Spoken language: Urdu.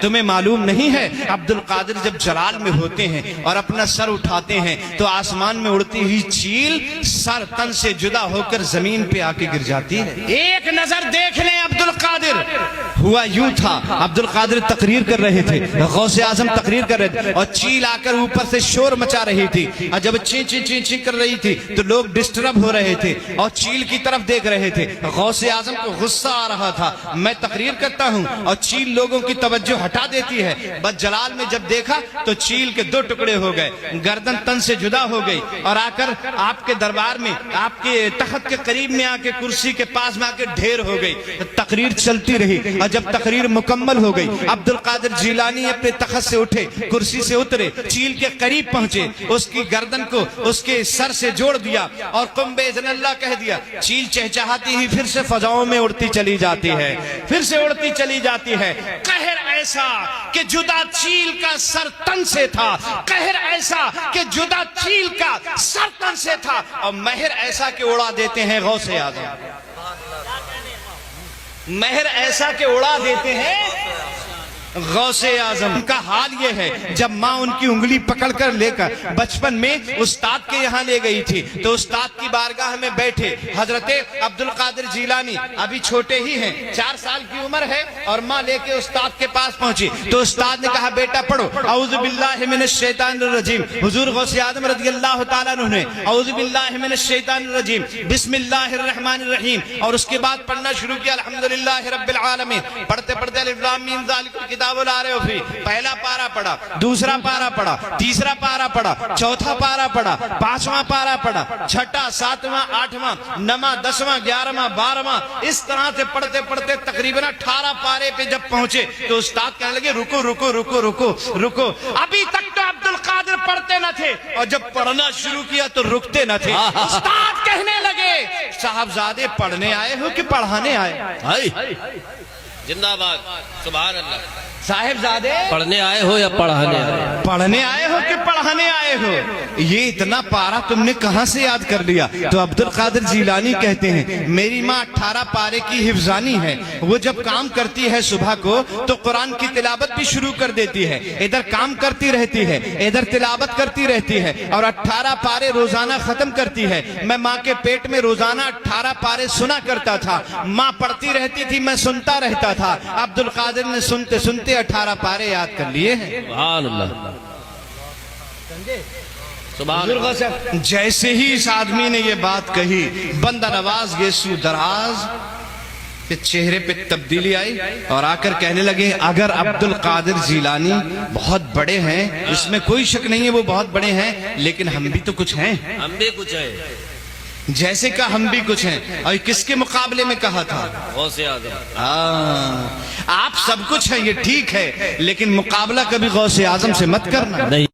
تمہیں معلوم نہیں ہے عبد القادر جب جلال میں ہوتے ہیں اور اپنا سر اٹھاتے ہیں تو آسمان میں اڑتی ہوئی چیل سر تن سے جدا ہو کر زمین پہ آ کے گر جاتی ہے۔ ایک نظر دیکھ لیں عبد القادر، ہوا یوں تھا، عبد القادر تقریر کر رہے تھے، غوث اعظم تقریر کر رہے تھے اور چیل آ کر اوپر سے شور مچا رہی تھی، اور جب چین چین چین چین کر رہی تھی تو لوگ ڈسٹرب ہو رہے تھے اور چیل کی طرف دیکھ رہے تھے۔ غوث اعظم کو غصہ آ رہا تھا، میں تقریر کرتا ہوں اور چیل لوگوں کی توجہ ہٹا دیتی ہے، بس جلال میں جب دیکھا تو چیل کے دو ٹکڑے ہو گئے، گردن تن سے جدا ہو گئی اور آ کر آپ کے دربار میں، آپ کے تخت کے قریب میں آ کے، کرسی کے پاس میں آ کے ڈھیر ہو گئی۔ تقریر چلتی رہی اور جب تقریر مکمل ہو گئی عبد القادر جیلانی اپنے تخت سے اٹھے، کرسی سے اترے، چیل کے قریب پہنچے، اس کی گردن کو اس کے سر سے جوڑ دیا اور قم باذن اللہ کہہ دیا۔ چیل چہچہاتی ہی پھر سے فضاؤں میں اڑتی چلی جاتی ہے، پھر سے اڑتی چلی جاتی ہے۔ قہر ایسا کہ جدا چیل کا سر تن سے تھا، قہر ایسا کہ جدا چیل کا سر تن سے تھا، اور مہر ایسا کہ اڑا دیتے ہیں غوث اعظم، مہر ایسا کہ اڑا دیتے ہیں غوث اعظم۔ کا حال یہ ہے جب ماں ان کی انگلی پکڑ کر لے کر بچپن میں استاد کے یہاں لے گئی تھی تو استاد کی بارگاہ میں بیٹھے حضرت عبد القادر جیلانی ابھی چھوٹے ہی ہیں، 4 سال کی عمر ہے، اور ماں لے کے استاد کے پاس پہنچی تو استاد نے کہا بیٹا پڑھو اعوذ باللہ من الشیطان الرجیم۔ حضور غوث اعظم رضی اللہ تعالیٰ عنہ نے اعوذ باللہ من الشیطان الرجیم بسم اللہ الرحمن الرحیم، اور اس کے بعد پڑھنا شروع کیا الحمدللہ رب العالمین۔ پڑھتے پڑھتے الف لام میم ذالک الکتاب لا رہے ہو پھر پہلا پارا پڑھا، دوسرا پارا پڑھا، تیسرا پارا پڑھا، چوتھا پارا پڑھا، 5واں پارا پڑھا، 6واں 7واں 8واں 9واں 10واں 11واں 12واں، اس طرح سے پڑھتے پڑھتے تقریباً 18 پارے پہ جب پہنچے تو استاد کہنے لگے رکو رکو رکو رکو رکو۔ ابھی تک تو عبد القادر پڑھتے نہ تھے اور جب پڑھنا شروع کیا تو رکتے نہ تھے۔ استاد کہنے لگے صاحبزادے پڑھنے آئے ہو کہ پڑھانے آئے؟ زندہ باد، سبحان اللہ۔ صاحبزادے پڑھنے آئے ہو یا پڑھانے آئے؟ پڑھنے آئے ہو کہ پڑھانے آئے ہو؟ یہ اتنا پارا تم نے کہاں سے یاد کر لیا؟ تو عبد القادر جیلانی کہتے ہیں میری ماں 18 پارے کی حفظانی ہے، وہ جب کام کرتی ہے صبح کو تو قرآن کی تلاوت بھی شروع کر دیتی ہے، ادھر کام کرتی رہتی ہے ادھر تلاوت کرتی رہتی ہے، اور 18 پارے روزانہ ختم کرتی ہے۔ میں ماں کے پیٹ میں روزانہ 18 پارے سنا کرتا تھا، ماں پڑھتی رہتی تھی میں سنتا رہتا تھا۔ عبد القادر نے سنتے سنتے 18 پارے یاد کر لیے ہیں۔ سبحان اللہ، سبحان اللہ۔ جیسے ہی اس آدمی نے یہ بات کہی بندہ نواز یسوع دراز کہ چہرے پہ تبدیلی آئی اور آ کر کہنے لگے اگر عبد القادر جیلانی بہت بڑے ہیں، اس میں کوئی شک نہیں ہے وہ بہت بڑے ہیں، لیکن ہم بھی تو کچھ ہیں، ہم بھی کچھ ہیں، جیسے کہ ہم بھی کچھ ہیں۔ اور کس کے مقابلے میں کہا تھا؟ غوث اعظم۔ آپ سب کچھ ہیں یہ ٹھیک ہے، لیکن مقابلہ کبھی غوث اعظم سے مت کرنا۔ نہیں۔